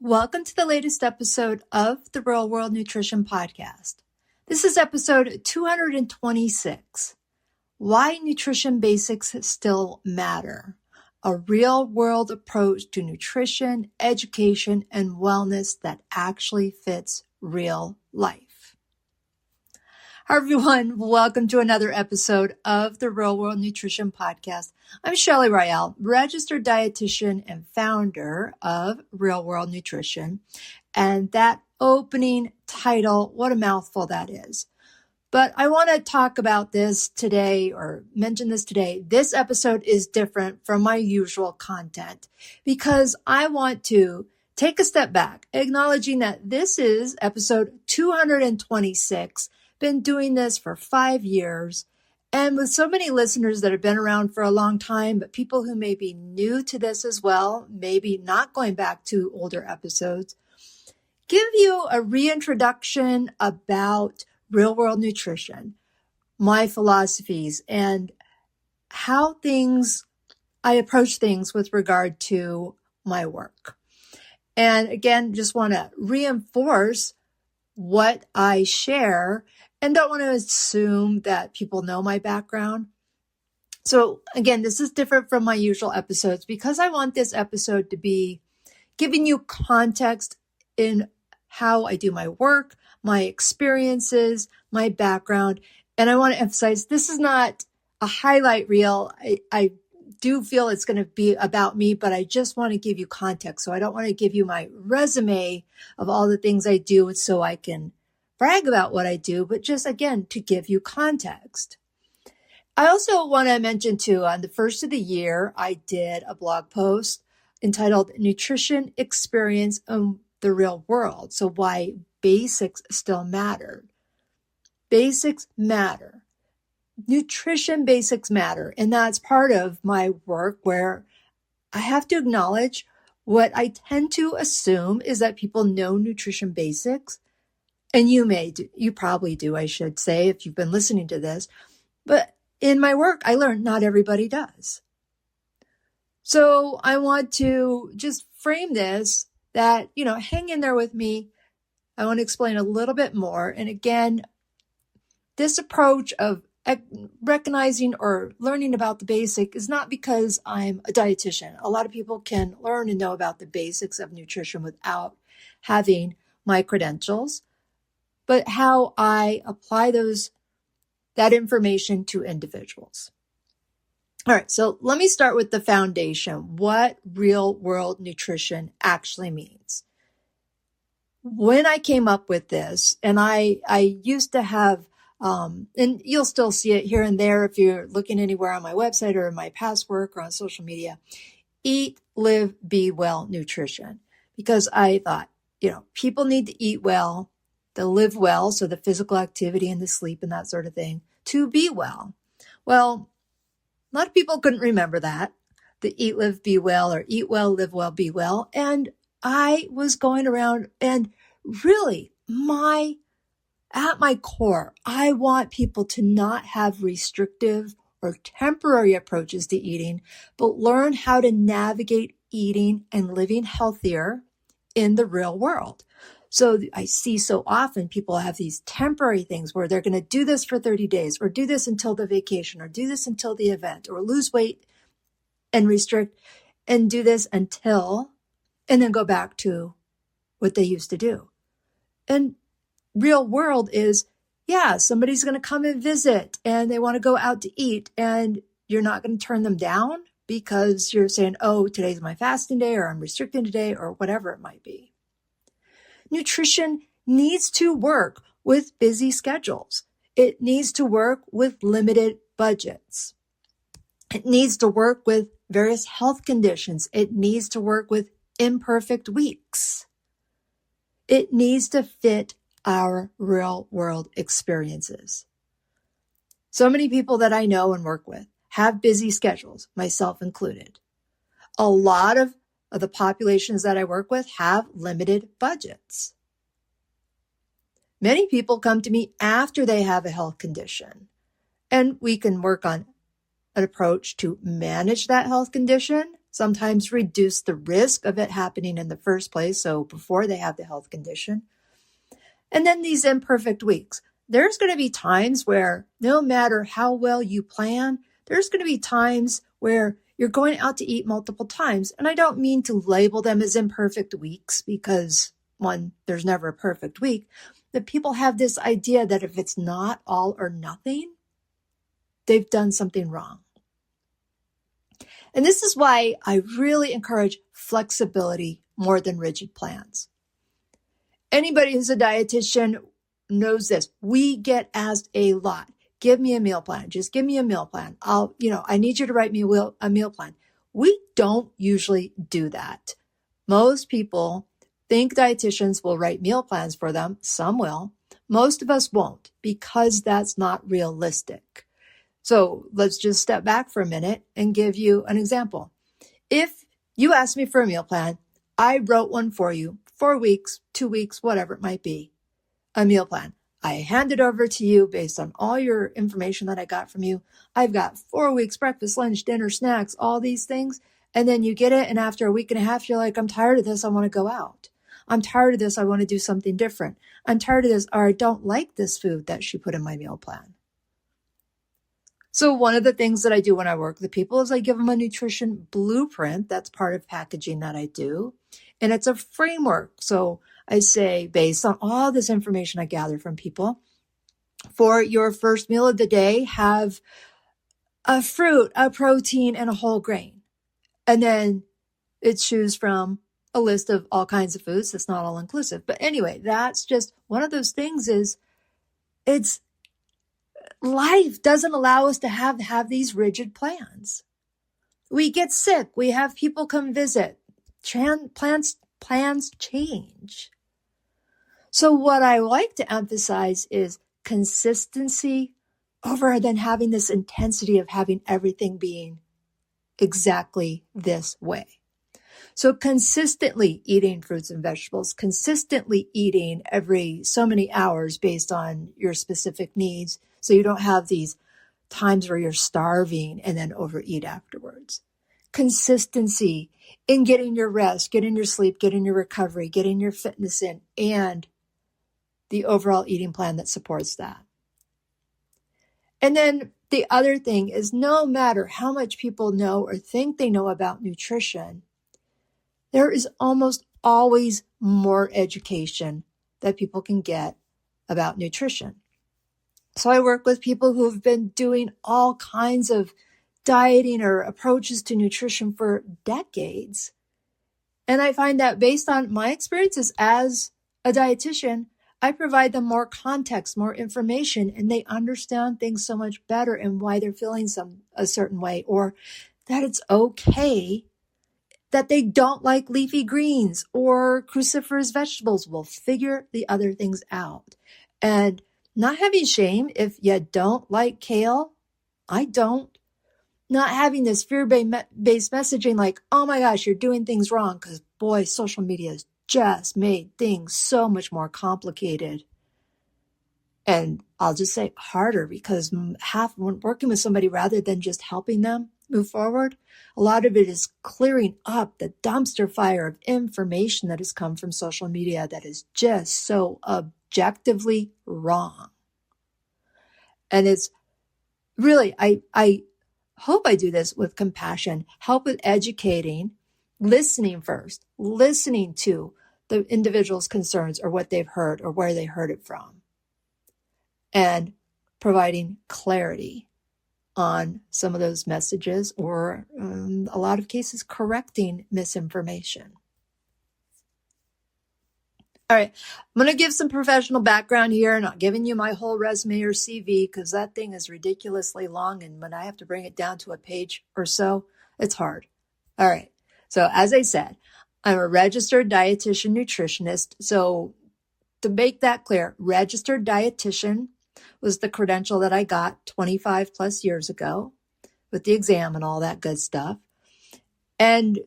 Welcome to the latest episode of the Real World Nutrition Podcast. This is episode 226, Why Nutrition Basics Still Matter, a real-world approach to nutrition, education, and wellness that actually fits real life. Hi, everyone. Welcome to another episode of the Real World Nutrition Podcast. I'm Shelley, registered dietitian and founder of Real World Nutrition. And that opening title, what a mouthful that is. But I want to talk about this today or mention this today. This episode is different from my usual content because I want to take a step back, acknowledging that this is episode 226. Been doing this for 5 years, and with so many listeners that have been around for a long time, but people who may be new to this as well, maybe not going back to older episodes, give you a reintroduction about real world nutrition, my philosophies, and how I approach things with regard to my work. And again, just want to reinforce what I share and don't want to assume that people know my background. So again, this is different from my usual episodes because I want this episode to be giving you context in how I do my work, my experiences, my background. And I want to emphasize this is not a highlight reel. I do feel it's going to be about me, but I just want to give you context. So I don't want to give you my resume of all the things I do so I can brag about what I do, but just again, to give you context. I also want to mention too, on the first of the year, I did a blog post entitled Nutrition Experience in the Real World. So why basics still matter. Basics matter. Nutrition basics matter. And that's part of my work where I have to acknowledge what I tend to assume is that people know nutrition basics. And you probably do, I should say, if you've been listening to this. But in my work, I learned not everybody does. So I want to just frame this that, hang in there with me. I want to explain a little bit more. And again, this approach of recognizing or learning about the basic is not because I'm a dietitian. A lot of people can learn and know about the basics of nutrition without having my credentials, but how I apply that information to individuals. All right, so let me start with the foundation, what real world nutrition actually means. When I came up with this, and I used to have, and you'll still see it here and there if you're looking anywhere on my website or in my past work or on social media, eat, live, be well nutrition. Because I thought, people need to eat well, to live well, so the physical activity and the sleep and that sort of thing, to be well. Well, a lot of people couldn't remember that, the eat, live, be well, or eat well, live well, be well. And I was going around and really at my core, I want people to not have restrictive or temporary approaches to eating, but learn how to navigate eating and living healthier in the real world. So I see so often people have these temporary things where they're going to do this for 30 days or do this until the vacation or do this until the event or lose weight and restrict and do this until, and then go back to what they used to do. And real world is, somebody's going to come and visit and they want to go out to eat and you're not going to turn them down because you're saying, oh, today's my fasting day or I'm restricting today or whatever it might be. Nutrition needs to work with busy schedules. It needs to work with limited budgets. It needs to work with various health conditions. It needs to work with imperfect weeks. It needs to fit our real world experiences. So many people that I know and work with have busy schedules, myself included. A lot of the populations that I work with have limited budgets. Many people come to me after they have a health condition, and we can work on an approach to manage that health condition sometimes reduce the risk of it happening in the first place, so before they have the health condition. And then these imperfect weeks. There's going to be times where no matter how well you plan, there's going to be times where you're going out to eat multiple times. And I don't mean to label them as imperfect weeks because, one, there's never a perfect week. But people have this idea that if it's not all or nothing, they've done something wrong. And this is why I really encourage flexibility more than rigid plans. Anybody who's a dietitian knows this. We get asked a lot. Give me a meal plan. Just give me a meal plan. I need you to write me a meal plan. We don't usually do that. Most people think dietitians will write meal plans for them. Some will. Most of us won't because that's not realistic. So let's just step back for a minute and give you an example. If you asked me for a meal plan, I wrote one for you, 4 weeks, 2 weeks, whatever it might be, a meal plan. I hand it over to you based on all your information that I got from you. I've got 4 weeks, breakfast, lunch, dinner, snacks, all these things. And then you get it. And after a week and a half, you're like, I'm tired of this. I want to go out. I'm tired of this. I want to do something different. I'm tired of this, or I don't like this food that she put in my meal plan. So one of the things that I do when I work with people is I give them a nutrition blueprint. That's part of packaging that I do. And it's a framework. So I say, based on all this information I gather from people, for your first meal of the day, have a fruit, a protein, and a whole grain. And then it's choose from a list of all kinds of foods. That's not all inclusive. But anyway, that's just one of those things it's life doesn't allow us to have these rigid plans. We get sick. We have people come visit. Plans change. So what I like to emphasize is consistency over than having this intensity of having everything being exactly this way. So consistently eating fruits and vegetables, consistently eating every so many hours based on your specific needs. So you don't have these times where you're starving and then overeat afterwards. Consistency in getting your rest, getting your sleep, getting your recovery, getting your fitness in, and the overall eating plan that supports that. And then the other thing is, no matter how much people know or think they know about nutrition, there is almost always more education that people can get about nutrition. So I work with people who have been doing all kinds of dieting or approaches to nutrition for decades. And I find that based on my experiences as a dietitian, I provide them more context, more information, and they understand things so much better and why they're feeling a certain way, or that it's okay that they don't like leafy greens or cruciferous vegetables. We'll figure the other things out. And not having shame if you don't like kale. I don't. Not having this fear-based messaging like, oh my gosh, you're doing things wrong, because boy, social media has just made things so much more complicated. And I'll just say harder, because when working with somebody rather than just helping them move forward, a lot of it is clearing up the dumpster fire of information that has come from social media that is just so objectively wrong. And it's really, I hope I do this with compassion, help with educating, listening first, listening to the individual's concerns or what they've heard or where they heard it from, and providing clarity on some of those messages, or a lot of cases correcting misinformation. All right, I'm going to give some professional background here, not giving you my whole resume or CV because that thing is ridiculously long, and when I have to bring it down to a page or so, it's hard. All right, so as I said, I'm a registered dietitian nutritionist. So to make that clear, registered dietitian was the credential that I got 25 plus years ago with the exam and all that good stuff. And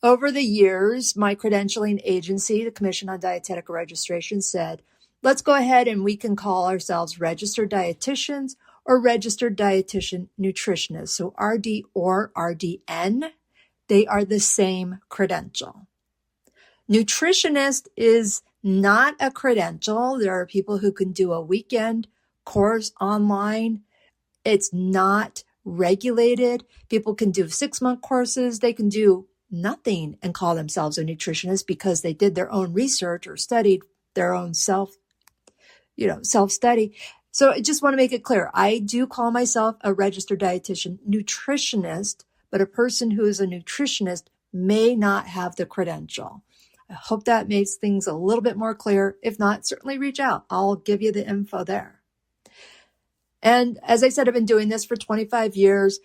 over the years, my credentialing agency, the Commission on Dietetic Registration, said, let's go ahead and we can call ourselves registered dietitians or registered dietitian nutritionists. So RD or RDN They are the same credential. Nutritionist is not a credential. There are people who can do a weekend course online. It's not regulated. People can do 6-month courses. They can do nothing and call themselves a nutritionist because they did their own research or studied their own self-study. So I just want to make it clear. I do call myself a registered dietitian nutritionist, but a person who is a nutritionist may not have the credential. I hope that makes things a little bit more clear. If not, certainly reach out. I'll give you the info there. And as I said, I've been doing this for 25 years.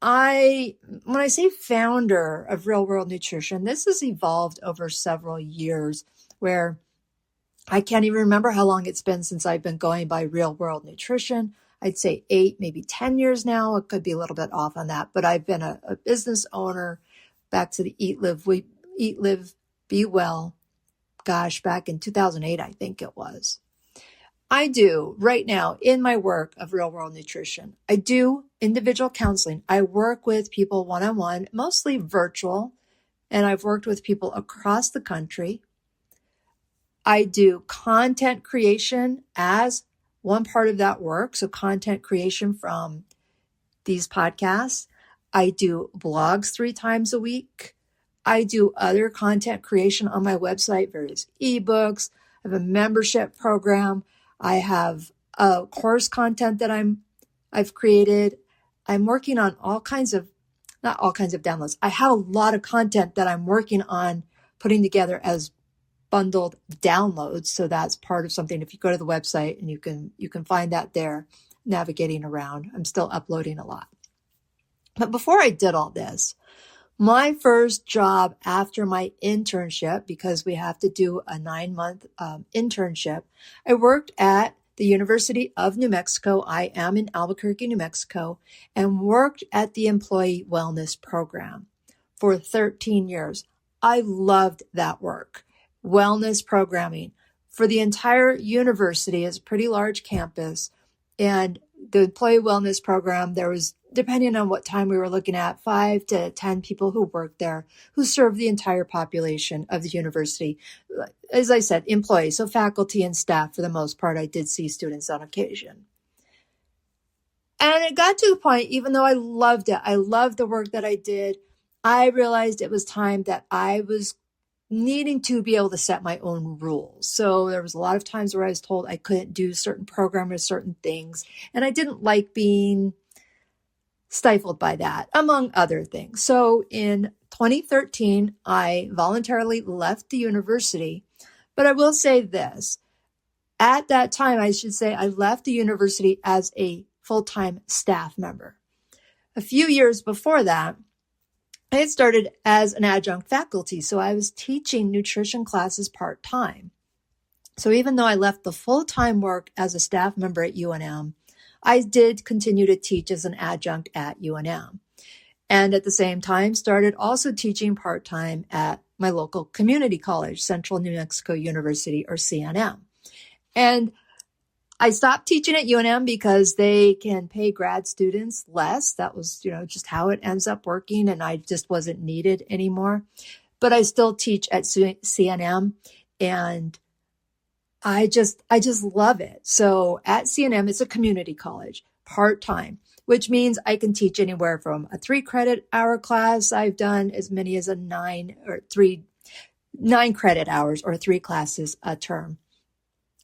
When I say founder of Real World Nutrition, this has evolved over several years where I can't even remember how long it's been since I've been going by Real World Nutrition. I'd say 8, maybe 10 years now. It could be a little bit off on that, but I've been a business owner back to the Eat, Live, Be Well. Gosh, back in 2008, I think it was. I do right now in my work of Real World Nutrition. I do individual counseling. I work with people one-on-one, mostly virtual, and I've worked with people across the country. I do content creation as one part of that work. So content creation from these podcasts. I do blogs 3 times a week. I do other content creation on my website, various ebooks. I have a membership program. I have a course content that I've created. I'm working on not all kinds of downloads. I have a lot of content that I'm working on putting together as bundled downloads. So that's part of something. If you go to the website and you can find that there, navigating around. I'm still uploading a lot. But before I did all this, my first job after my internship, because we have to do a 9-month internship, I worked at the University of New Mexico. I am in Albuquerque, New Mexico, and worked at the Employee Wellness Program for 13 years. I loved that work. Wellness programming for the entire university is a pretty large campus. And the Employee Wellness Program, there was, depending on what time we were looking at, 5 to 10 people who worked there who served the entire population of the university. As I said, employees, so faculty and staff for the most part. I did see students on occasion. And it got to the point, even though I loved it, I loved the work that I did, I realized it was time that I was needing to be able to set my own rules. So there was a lot of times where I was told I couldn't do certain programs or certain things. And I didn't like being stifled by that, among other things. So in 2013, I voluntarily left the university. But I will say this. At that time, I should say I left the university as a full-time staff member. A few years before that, I had started as an adjunct faculty, so I was teaching nutrition classes part-time. So even though I left the full-time work as a staff member at UNM, I did continue to teach as an adjunct at UNM. And at the same time, started also teaching part-time at my local community college, Central New Mexico University, or CNM. And I stopped teaching at UNM because they can pay grad students less. That was, just how it ends up working. And I just wasn't needed anymore. But I still teach at CNM and I just love it. So at CNM, it's a community college, part-time, which means I can teach anywhere from a 3-credit hour class. I've done as many as 9 credit hours or 3 classes a term.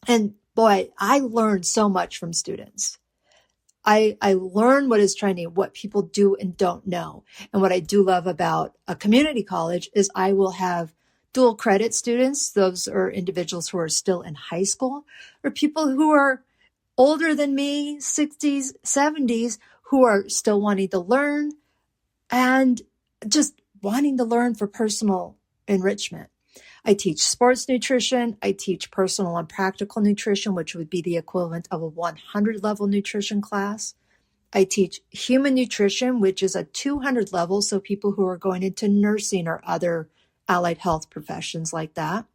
And boy, I learned so much from students. I learn what people do and don't know. And what I do love about a community college is I will have dual credit students. Those are individuals who are still in high school, or people who are older than me, 60s, 70s, who are still wanting to learn and just wanting to learn for personal enrichment. I teach sports nutrition. I teach personal and practical nutrition, which would be the equivalent of a 100 level nutrition class. I teach human nutrition, which is a 200 level. So people who are going into nursing or other allied health professions like that.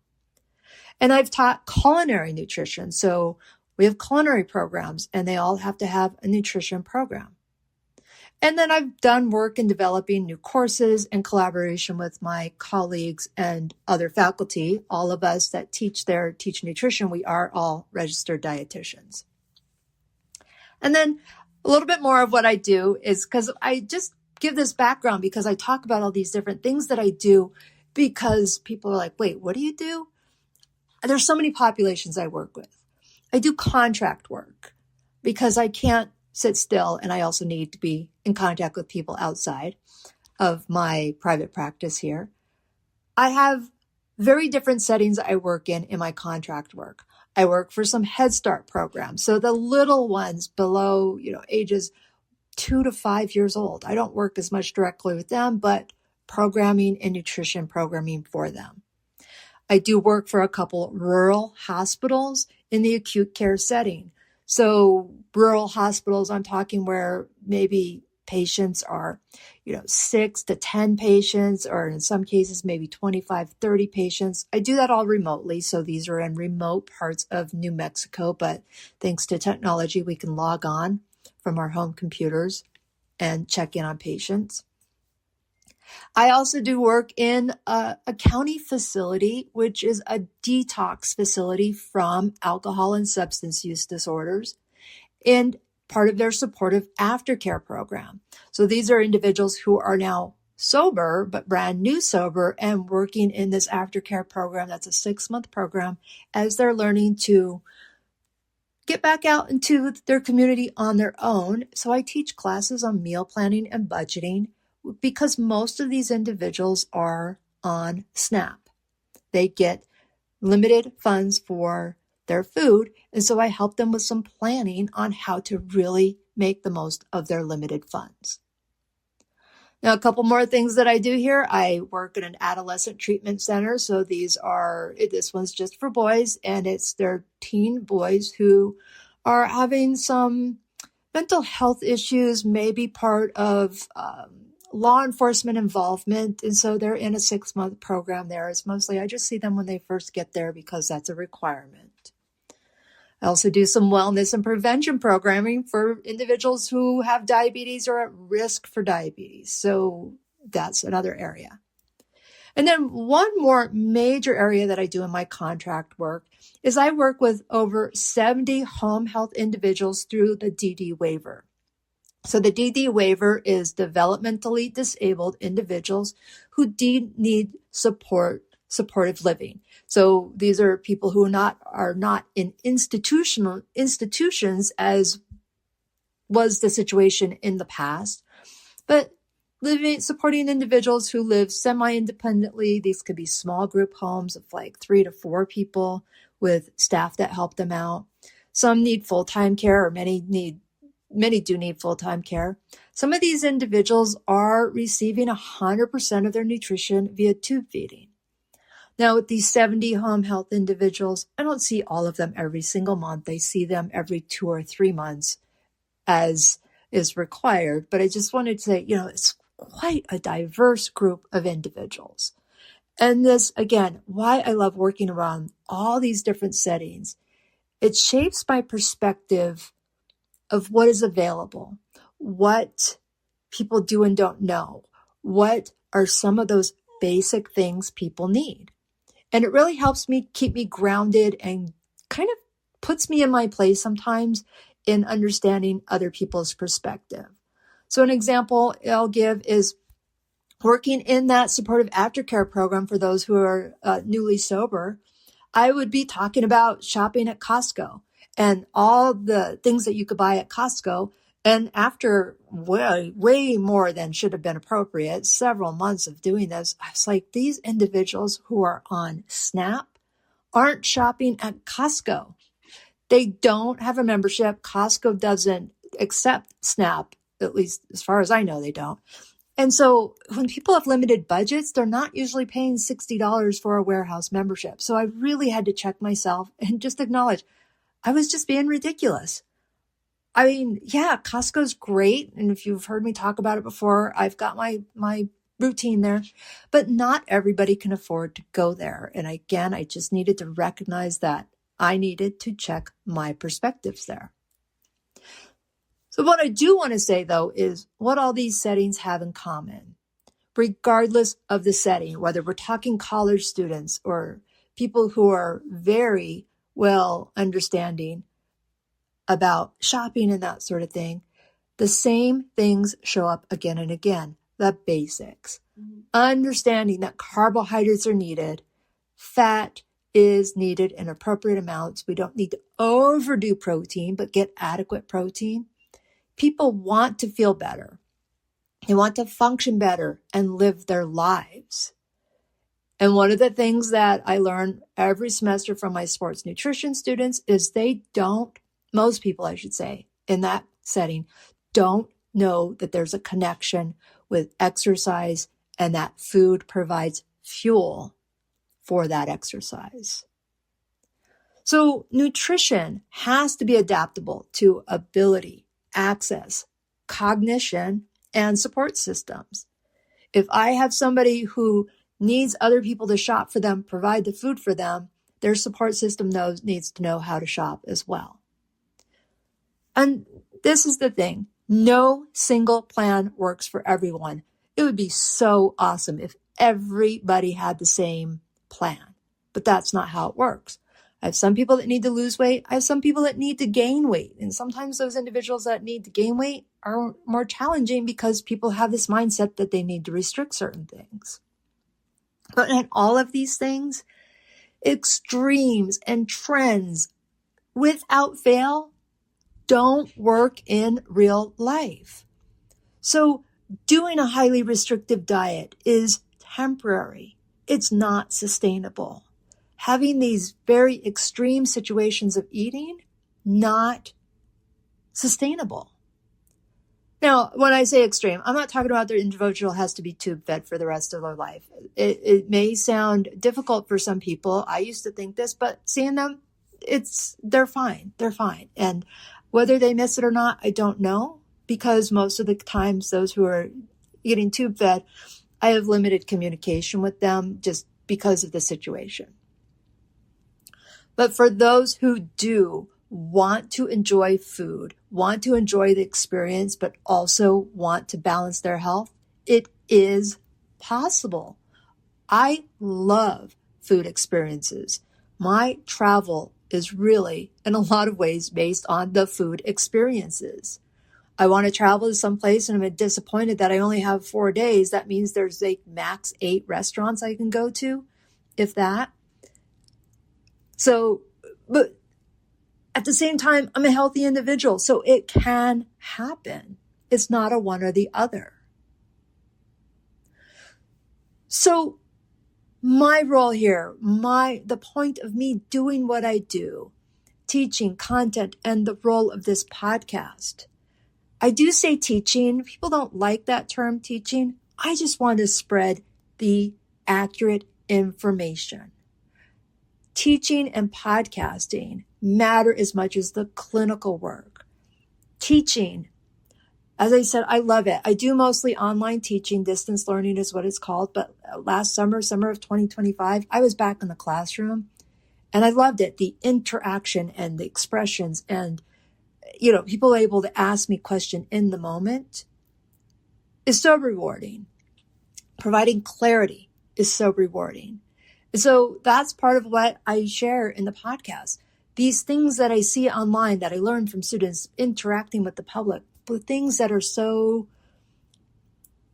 And I've taught culinary nutrition. So we have culinary programs and they all have to have a nutrition program. And then I've done work in developing new courses in collaboration with my colleagues and other faculty. All of us that teach nutrition, we are all registered dietitians. And then a little bit more of what I do is because I just give this background because I talk about all these different things that I do because people are like, wait, what do you do? There's so many populations I work with. I do contract work because I can't sit still, and I also need to be in contact with people outside of my private practice here. I have very different settings I work in my contract work. I work for some Head Start programs, so the little ones below, ages 2 to 5 years old. I don't work as much directly with them, but programming and nutrition programming for them. I do work for a couple rural hospitals in the acute care setting. So rural hospitals, I'm talking where maybe patients are, 6 to 10 patients, or in some cases, maybe 25, 30 patients. I do that all remotely. So these are in remote parts of New Mexico, but thanks to technology, we can log on from our home computers and check in on patients. I also do work in a county facility, which is a detox facility from alcohol and substance use disorders, and part of their supportive aftercare program. So these are individuals who are now sober, but brand new sober, and working in this aftercare program. That's a 6-month program as they're learning to get back out into their community on their own. So I teach classes on meal planning and budgeting, because most of these individuals are on SNAP. They get limited funds for their food, and so I help them with some planning on how to really make the most of their limited funds. Now, a couple more things that I do here. I work in an adolescent treatment center, so this one's just for boys, and they're teen boys who are having some mental health issues, maybe part of law enforcement involvement. And so they're in a 6-month program there. It's mostly, I just see them when they first get there because that's a requirement. I also do some wellness and prevention programming for individuals who have diabetes or at risk for diabetes. So that's another area. And then one more major area that I do in my contract work is I work with over 70 home health individuals through the DD waiver. So the DD waiver is developmentally disabled individuals who need supportive living. So these are people who are not in institutions as was the situation in the past, but supporting individuals who live semi-independently. These could be small group homes of like 3 to 4 people with staff that help them out. Some need full-time care, or many do need full-time care. Some of these individuals are receiving 100% of their nutrition via tube feeding. Now, with these 70 home health individuals, I don't see all of them every single month. I see them every 2 or 3 months as is required. But I just wanted to say, it's quite a diverse group of individuals. And this, again, why I love working around all these different settings. It shapes my perspective of what is available, what people do and don't know, what are some of those basic things people need. And it really helps me keep me grounded and kind of puts me in my place sometimes in understanding other people's perspective. So an example I'll give is working in that supportive aftercare program for those who are newly sober. I would be talking about shopping at Costco and all the things that you could buy at Costco. And after way more than should have been appropriate, several months of doing this, I was like, these individuals who are on SNAP aren't shopping at Costco. They don't have a membership. Costco doesn't accept SNAP, at least as far as I know, they don't. And so when people have limited budgets, they're not usually paying $60 for a warehouse membership. So I really had to check myself and just acknowledge I was just being ridiculous. I mean, yeah, Costco's great. And if you've heard me talk about it before, I've got my routine there, but not everybody can afford to go there. And again, I just needed to recognize that I needed to check my perspectives there. So what I do want to say, though, is what all these settings have in common, regardless of the setting, whether we're talking college students or people who are very well understanding about shopping and that sort of thing. The same things show up again and again. The basics. Understanding that carbohydrates are needed, fat is needed in appropriate amounts. We don't need to overdo protein, but get adequate protein. People want to feel better. They want to function better and live their lives. And one of the things that I learn every semester from my sports nutrition students is most people, I should say, in that setting, don't know that there's a connection with exercise and that food provides fuel for that exercise. So nutrition has to be adaptable to ability, access, cognition, and support systems. If I have somebody who needs other people to shop for them, provide the food for them, their support system needs to know how to shop as well. And this is the thing. No single plan works for everyone. It would be so awesome if everybody had the same plan, but that's not how it works. I have some people that need to lose weight. I have some people that need to gain weight. And sometimes those individuals that need to gain weight are more challenging because people have this mindset that they need to restrict certain things. But in all of these things, extremes and trends, without fail, don't work in real life. So doing a highly restrictive diet is temporary. It's not sustainable. Having these very extreme situations of eating, not sustainable. Now, when I say extreme, I'm not talking about the individual has to be tube fed for the rest of their life. It may sound difficult for some people. I used to think this, but seeing them, they're fine. They're fine. And whether they miss it or not, I don't know, because most of the times those who are getting tube fed, I have limited communication with them just because of the situation. But for those who do want to enjoy food, want to enjoy the experience, but also want to balance their health, it is possible. I love food experiences. My travel is really, in a lot of ways, based on the food experiences. I want to travel to some place and I'm disappointed that I only have 4 days. That means there's like max 8 restaurants I can go to, if that. So, but at the same time, I'm a healthy individual, so it can happen. It's not a one or the other. So my role here, the point of me doing what I do, teaching content, and the role of this podcast. I do say teaching. People don't like that term, teaching. I just want to spread the accurate information. Teaching and podcasting matter as much as the clinical work. Teaching, as I said, I love it. I do mostly online teaching. Distance learning is what it's called. But last summer of 2025, I was back in the classroom and I loved it. The interaction and the expressions and, people able to ask me questions in the moment is so rewarding. Providing clarity is so rewarding. So that's part of what I share in the podcast. These things that I see online that I learn from students interacting with the public, the things that are so,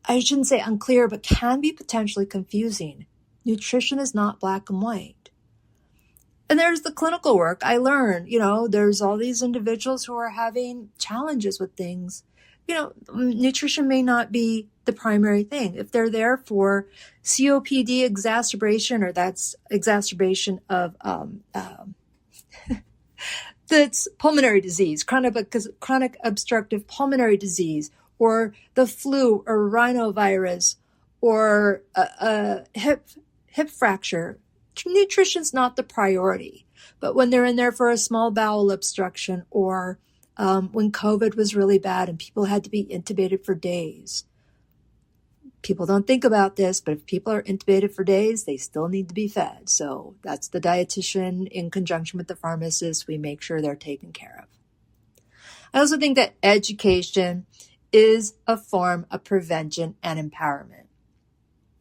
I shouldn't say unclear, but can be potentially confusing. Nutrition is not black and white. And there's the clinical work. I learned, there's all these individuals who are having challenges with things. Nutrition may not be the primary thing. If they're there for COPD exacerbation, or that's exacerbation of that's pulmonary disease, chronic obstructive pulmonary disease, or the flu or rhinovirus, or a hip fracture, nutrition's not the priority. But when they're in there for a small bowel obstruction, or when COVID was really bad and people had to be intubated for days. People don't think about this, but if people are intubated for days, they still need to be fed. So that's the dietitian in conjunction with the pharmacist. We make sure they're taken care of. I also think that education is a form of prevention and empowerment.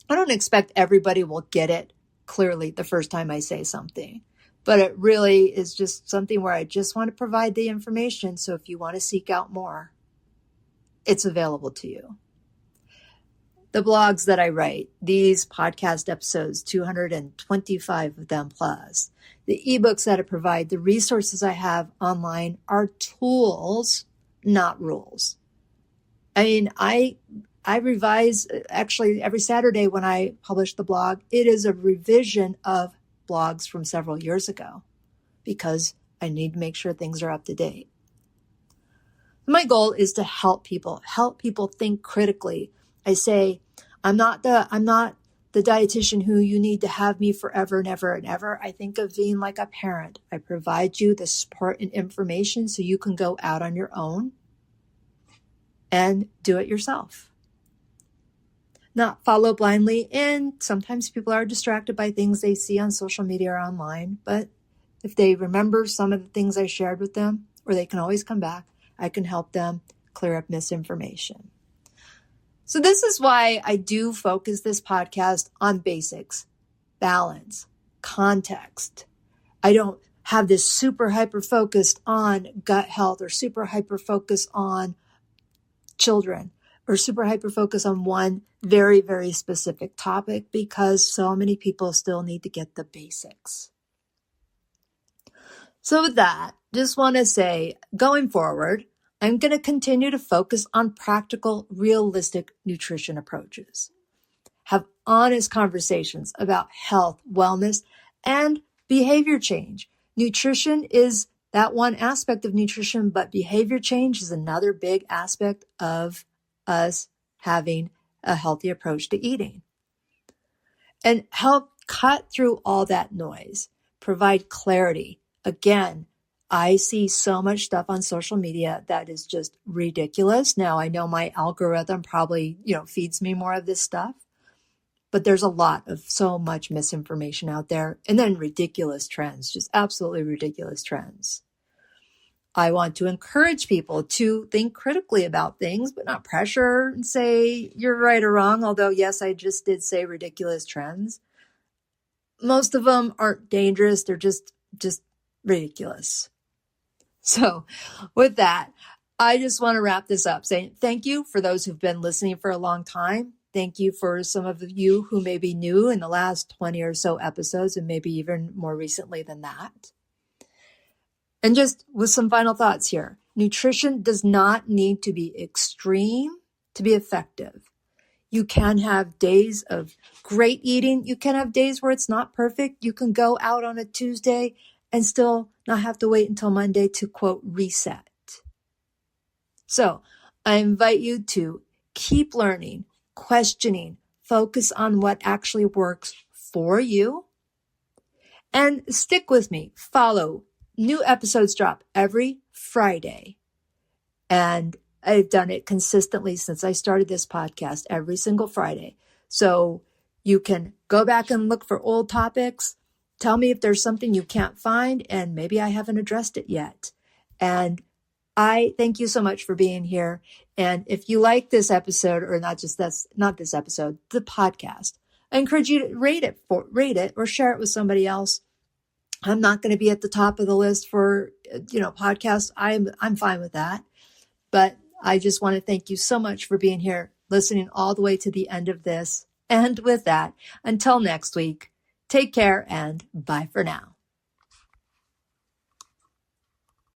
I don't expect everybody will get it clearly the first time I say something, but it really is just something where I just want to provide the information. So if you want to seek out more, it's available to you. The blogs that I write, these podcast episodes, 225 of them plus, the ebooks that I provide, the resources I have online are tools, not rules. I mean, I revise actually every Saturday when I publish the blog. It is a revision of blogs from several years ago because I need to make sure things are up to date. My goal is to help people think critically. I say, I'm not the dietitian who you need to have me forever and ever and ever. I think of being like a parent. I provide you the support and information so you can go out on your own and do it yourself. Not follow blindly. And sometimes people are distracted by things they see on social media or online. But if they remember some of the things I shared with them, or they can always come back, I can help them clear up misinformation. So this is why I do focus this podcast on basics, balance, context. I don't have this super hyper focused on gut health or super hyper focused on children or super hyper focused on one very, very specific topic because so many people still need to get the basics. So with that, just want to say going forward, I'm going to continue to focus on practical, realistic nutrition approaches. Have honest conversations about health, wellness, and behavior change. Nutrition is that one aspect of nutrition, but behavior change is another big aspect of us having a healthy approach to eating. And help cut through all that noise, provide clarity. Again, I see so much stuff on social media that is just ridiculous. Now, I know my algorithm probably, feeds me more of this stuff, but there's a lot of so much misinformation out there. And then ridiculous trends, just absolutely ridiculous trends. I want to encourage people to think critically about things, but not pressure and say you're right or wrong. Although, yes, I just did say ridiculous trends. Most of them aren't dangerous. They're just ridiculous. So with that, I just want to wrap this up saying thank you for those who've been listening for a long time. Thank you for some of you who may be new in the last 20 or so episodes and maybe even more recently than that. And just with some final thoughts here, nutrition does not need to be extreme to be effective. You can have days of great eating. You can have days where it's not perfect. You can go out on a Tuesday and still not have to wait until Monday to, quote, reset. So I invite you to keep learning, questioning, focus on what actually works for you, and stick with me. Follow. New episodes drop every Friday. And I've done it consistently since I started this podcast every single Friday. So you can go back and look for old topics. Tell me if there's something you can't find and maybe I haven't addressed it yet. And I thank you so much for being here. And if you like this episode, or not this episode, the podcast, I encourage you to rate it or share it with somebody else. I'm not going to be at the top of the list for, podcasts. I'm fine with that. But I just want to thank you so much for being here, listening all the way to the end of this. And with that, until next week, take care and bye for now.